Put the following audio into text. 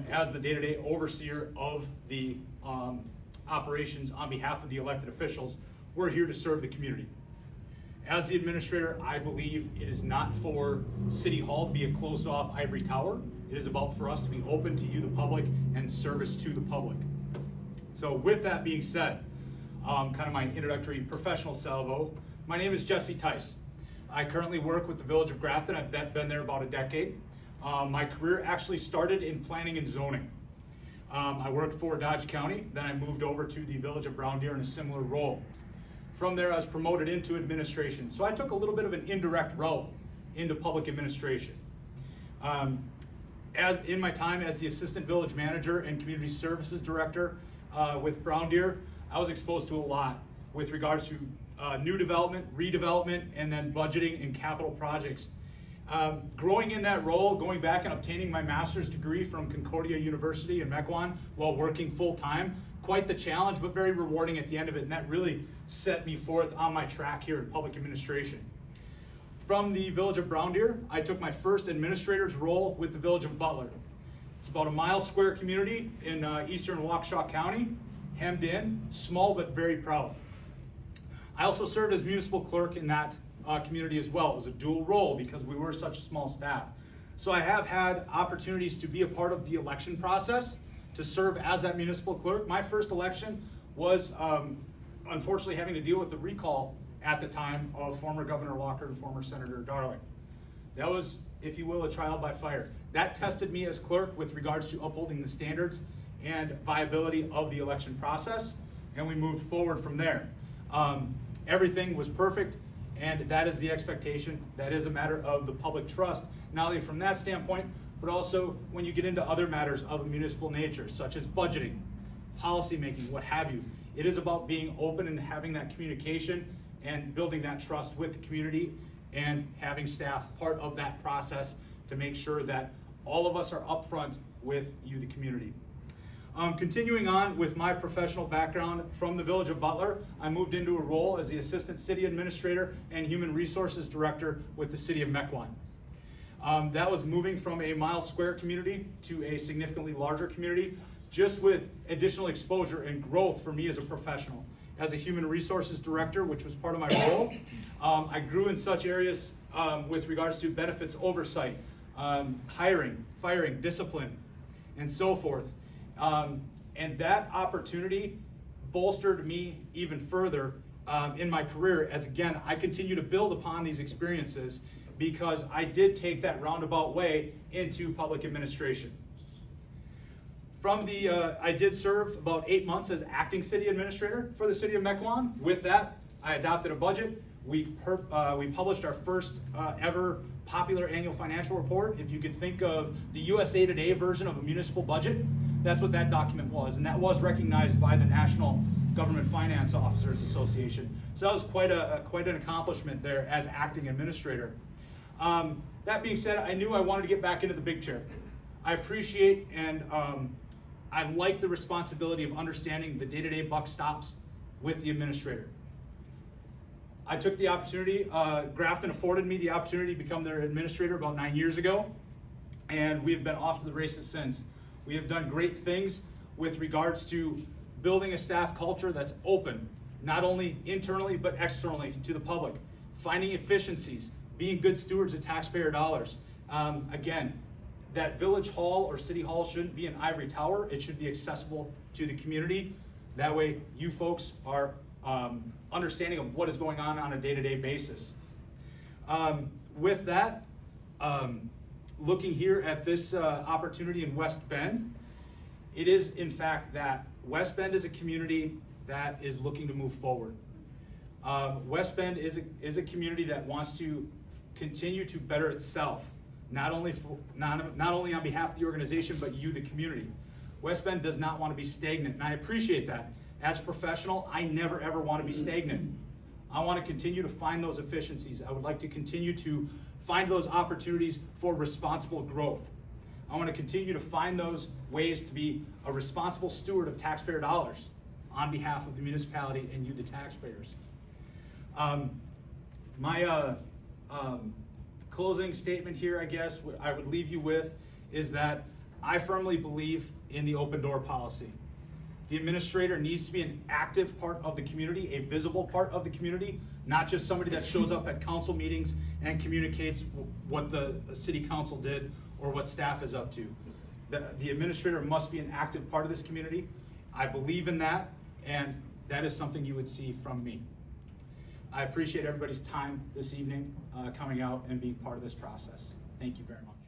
as the day-to-day overseer of the operations on behalf of the elected officials. We're here to serve the community. As the administrator, I believe it is not for City Hall to be a closed-off ivory tower. It is about for us to be open to you, the public, and service to the public. So with that being said, kind of my introductory professional salvo, my name is Jesse Tice. I currently work with the Village of Grafton. I've been there about a decade. My career actually started in planning and zoning. I worked for Dodge County, then I moved over to the Village of Brown Deer in a similar role. From there, I was promoted into administration. So I took a little bit of an indirect route into public administration. As in my time as the assistant village manager and community services director with Brown Deer, I was exposed to a lot with regards to new development, redevelopment, and then budgeting and capital projects. Growing in that role, going back and obtaining my master's degree from Concordia University in Mequon while working full-time, quite the challenge, but very rewarding at the end of it, and that really set me forth on my track here in public administration. From the Village of Brown Deer, I took my first administrator's role with the Village of Butler. It's about a mile square community in eastern Waukesha County, hemmed in, small but very proud. I also served as municipal clerk in that community as well. It was a dual role because we were such a small staff. So I have had opportunities to be a part of the election process, to serve as that municipal clerk. My first election was unfortunately having to deal with the recall at the time of former Governor Walker and former Senator Darling. That was, if you will, a trial by fire. That tested me as clerk with regards to upholding the standards and viability of the election process, and we moved forward from there. Everything was perfect, and that is the expectation. That is a matter of the public trust, not only from that standpoint, but also when you get into other matters of a municipal nature, such as budgeting, policy making, what have you. It is about being open and having that communication and building that trust with the community and having staff part of that process to make sure that all of us are upfront with you, the community. Continuing on with my professional background from the Village of Butler, I moved into a role as the Assistant City Administrator and Human Resources Director with the City of Mequon. That was moving from a mile square community to a significantly larger community, just with additional exposure and growth for me as a professional. As a Human Resources Director, which was part of my role, I grew in such areas with regards to benefits oversight, hiring, firing, discipline, and so forth. And that opportunity bolstered me even further in my career as, again, I continue to build upon these experiences because I did take that roundabout way into public administration. From the, I did serve about 8 months as acting city administrator for the city of Mequon. With that, I adopted a budget. We published our first ever popular annual financial report. If you could think of the USA Today version of a municipal budget, that's what that document was, and that was recognized by the National Government Finance Officers Association. So that was quite an accomplishment there as acting administrator. That being said, I knew I wanted to get back into the big chair. I appreciate and I like the responsibility of understanding the day-to-day buck stops with the administrator. I took the opportunity, Grafton afforded me the opportunity to become their administrator about 9 years ago, and we've been off to the races since. We have done great things with regards to building a staff culture that's open, not only internally but externally to the public, finding efficiencies, being good stewards of taxpayer dollars. Again, that village hall or city hall shouldn't be an ivory tower. It should be accessible to the community. That way you folks are understanding of what is going on a day-to-day basis. With that, looking here at this opportunity in West Bend, it is in fact that West Bend is a community that is looking to move forward. West Bend is a community that wants to continue to better itself, not only on behalf of the organization, but you, the community. West Bend does not want to be stagnant, and I appreciate that. As a professional, I never ever want to be stagnant. I want to continue to find those efficiencies. I would like to continue to find those opportunities for responsible growth. I want to continue to find those ways to be a responsible steward of taxpayer dollars on behalf of the municipality and you, the taxpayers. My closing statement here, I guess, I would leave you with is that I firmly believe in the open door policy. The administrator needs to be an active part of the community, a visible part of the community, not just somebody that shows up at council meetings and communicates what the city council did or what staff is up to. The administrator must be an active part of this community. I believe in that, and that is something you would see from me. I appreciate everybody's time this evening coming out and being part of this process. Thank you very much.